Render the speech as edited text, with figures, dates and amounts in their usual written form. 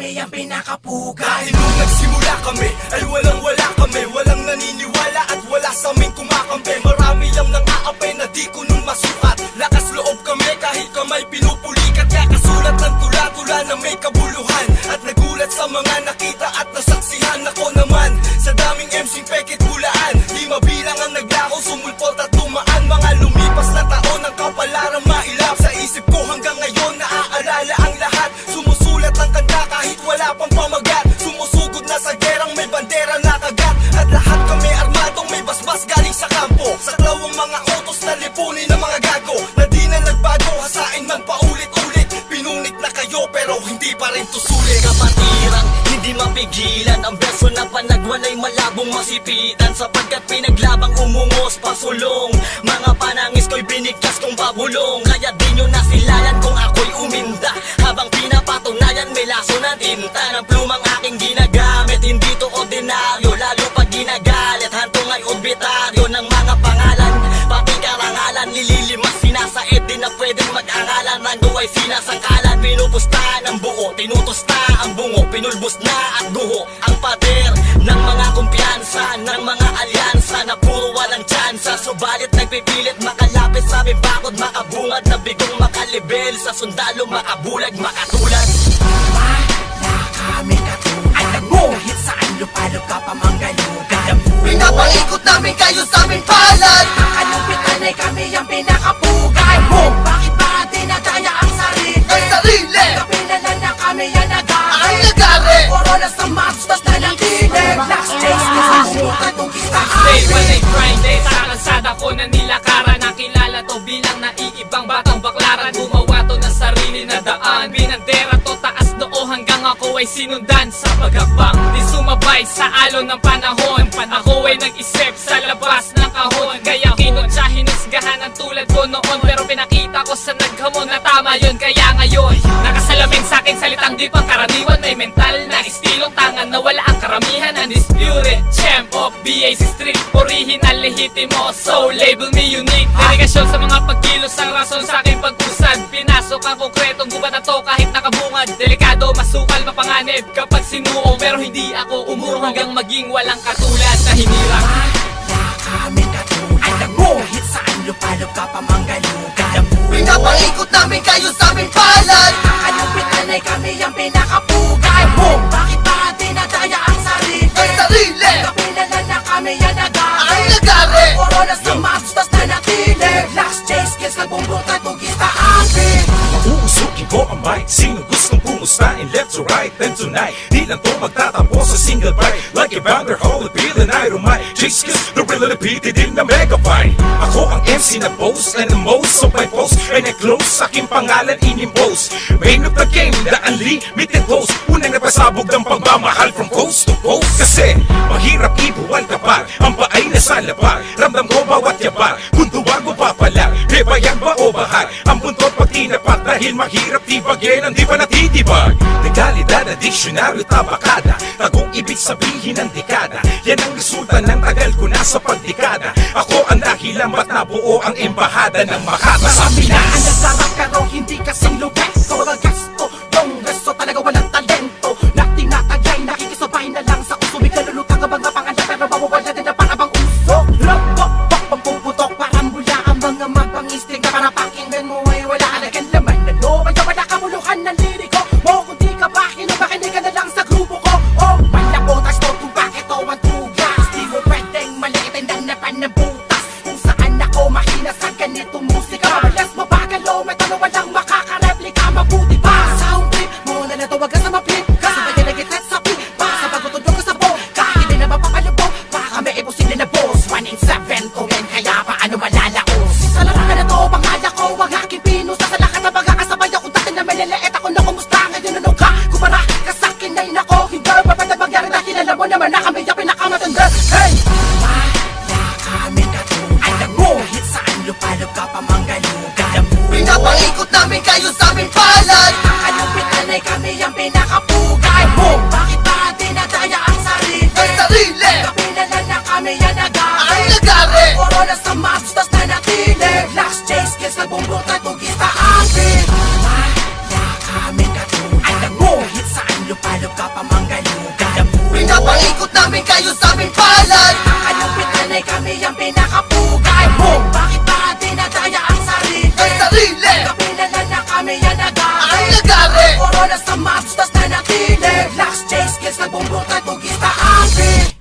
kami ang pinakapugay. Nung nagsimula kami ay walang-wala kami, walang naniniwala at wala sa aming kumakampi. Marami ang nang-aapi na di ko nun masukat. Lakas loob kami kahit kamay pinupulikat. Kakasulat ng tula-tula na may kabuluhan, at nagulat sa mga nakita at nasaksihan. Ako naman sa daming MC'ng pekit bulaan, di mabilang ang naglako, sumulpot at tumaan. Mga lumipas na taon ang kapalarang mailap. Sa isip ko hanggang ngayon naaalala ang lahat. Sumusulat ng kanta kahit wala pang pamagat. Sumusugod na sa gerang may bandera na kagat. At lahat kami armadong may basbas galing sa kampo. Saklaw ang mga utos na lipunin ng mga gago, na di na nagbago, hasain man paulit-ulit. Pinunit na kayo pero hindi pa rin tusulit. Kapatiran, hindi mapigilan ang verso na panagwalay malabong masipitan. Sapagkat pinaglabang umungos pasulong, mga panangis ko'y binigkas kong pabulong. Kaya di nyo nasilayan kung ako'y uminda, habang pinapatunayan may laso na tinta. Ng plumang aking ginagamit, hindi to ordinaryo, lalo pag ginagalit. Hantong ay orbitaryo ng mga pangalan, pati karangalan nililimas, sinasaid din na pwedeng mag-aralan. Nando ay sinasangkalan, pinupusta ng buo, tinutusta ang bungo, pinulbos na at guho ang pader ng mga kumpiyansa, ng mga alyansa na puro walang tsansa. Subalit nagpipilit makalapit sa bakod, makabungad na bigong makalibel sa sundalo, makabulag, makatulad. Wala kami katulad, alam mo, kahit saan lupalog ka pa manggalugan. Pinapaikot namin kayo sa aming palad, Ang kalupitan ay kami ang pinakapugay. Bakit ba dinadaya ang sarili? ang sarili, Kapilalan na kami ang ang nagari. nagari. Corona sa maps, tas na lang tinig. Last chase, kasi bumukan tong Day kistahan. when they grind day, sa kalsada ko na nilakaran. Nakilala to bilang naiibang batang baklaran. Gumawa to ng sarili na daan, binandera to taas noo hanggang ako ay sinundan sa paghakbang. Di sumabay sa alon ng panahon, ako ay nag-isip sa labas ng kahon. Kaya kinotsa hinusgahan ang tulad ko noon, pero pinakita ko sa naghamon na tama yun. Kaya ngayon, nakasalamin sa aking salitang di pangkaraniwan. May mental na estilong tangan na wala ang karamihan. Undisputed champ of BAC Street, original, lehitimo, so label me unique. Dedikasyon sa mga pagkilos ang rason sa aking pag-usad. Pinasok ang konkretong gubat na to kahit nakabungad. Delikado, masukal, mapanganib kapag sinuo, pero hindi ako umuro hanggang maging walang katulad na hinirang. Wala kami katulad, alam mo, kahit saan lupalog ka pa manggalugan. Pinapaikot namin kayo sa aming palad, Ang kalupitan ay kami ang pinakapugay. Bakit ba dinadaya ang sarili? ang sarili, Kapilalan na kami ang nagari. ang nagari. Corona sa maps, tas na natinig. Last chase, kiss nagbumbutan tong kistahan. Uusukin ko ang mic, sino gustong pumustain left to right. And tonight, di lang to magtatapos sa single bite. Like a bounder, hold the bill and I don't mind. Chase kiss, the real repeated in the megabyte. Ako ang MC na boss and the most of my post. And I close, aking pangalan inimpose. Main of the game, the unlimited host. Unang napasabog ng pagmamahal from coast to coast. Kasi, mahirap ibuwan kapag ang baay na sa lapar. Ramdam ko bawat yabar, kung duwag o papalar. Bebayan ba o bahar, ang buntot pag tinapat. Dahil mahirap tibagin ang di pa natitibag. Legalidad na diksyonaryo tabakada, tagong ibig sabihin ng dekada. Yan ang resulta ng tagal ko na sa pagdekada. Ako ang dahilan ba't nabuo ang embahada ng Makati sa Pinaan na Pinas. sarap pero hindi kasing lugar. Sobrang gasto, yung resto talaga walang talento. Na tinatagay, nakikisabay na lang sa uso. May kalulutang ang mga pangalan pero mawawala din na para bang uso. Rabok, pampuputok, parang mula ang mga mapangistig na para pakinggan mo ay wala alagang laman. Ano, kaya wala kamuluhan ng liriko mo. Kung di ka ba, makinig ka na lang sa grupo ko. Oh, malabotas to, kung bakit o ang tugas. Di mo pwedeng maliitin ang napan ng butas. Kung saan ako mahina sa ganitong musika. Mabalas, mabagal o may tanong walang makakareplika. Mabuti pa, sound trip mo na natawag ka sa maplip ka. Sabay na nag-itet sa pip pa, sa pagtutulog ka sa bo. Kahit hindi na mapapalubog, baka may imposible na boss. 1 in 7 kung yan, kaya paano malalaos? Sa larangan na to, panghala ko ang aking pinusa. Sa lahat na magkakasabay ako dati na may lalaet ako na kumusta. Ngayon ano ka, kumara ka sa'kin ay nako. Hindi ba ba na magyari dahil alam mo naman na kami ang pinakamatanda. Hey! Wala kami katulad, alam mo, kahit saan lupalog ka pa manggalugan. Pinapaikot namin kayo sa aming palad, Ang kalupitan ay kami ang pinakapugay. Bakit ba dinadaya ang sarili? ang sarili, Kapilalan na kami ang nagari. ang nagari. Corona sa maps, tas na natinig. Last chase, kiss nagbumbutan tong kistahan. Wala kami katulad, alam mo, kahit saan lupalog Corona sa mobs, tas nanatili Lax, chase, kills, nagbumbutan, tugis, taapin